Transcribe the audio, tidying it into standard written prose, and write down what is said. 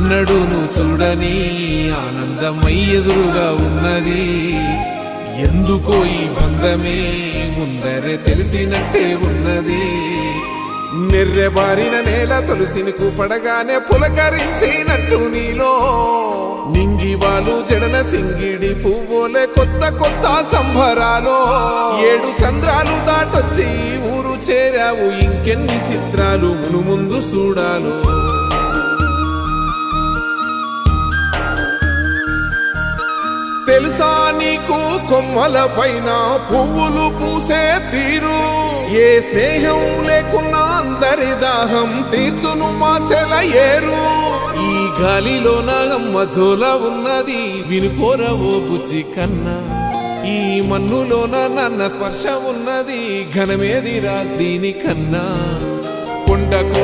ఎన్నడూను చూడని ఆనందమై ఎదురుగా ఉన్నది. ఎందుకో ఈ బంధమే ముందరే తెలిసినట్టే ఉన్నది. నెర్రెబారిన నేల తులసిని పడగానే పులకరించినట్టు నీలో నింగివాలు జడన సింగిడి పువ్వులే కొత్త కొత్త సంబరాలో. 7 సంద్రాలు దాటొచ్చి ఊరు చేరావు, ఇంకెన్ని చిత్రాలు మును ముందు చూడాలో. తెలుసా నీకు కొమ్మల పైన పువ్వులు పూసే తీరు? ఏ స్నేహం లేకున్నా అందరి దాహం తీర్చును మాసెల ఏరు. ఈ గాలిలోన అమ్మజోల ఉన్నది, వినుకోరవో బుజ్జి కన్నా. ఈ మన్నులోన నన్న స్పర్శ ఉన్నది, ఘనమేదిరా దీనికన్నా. కొండ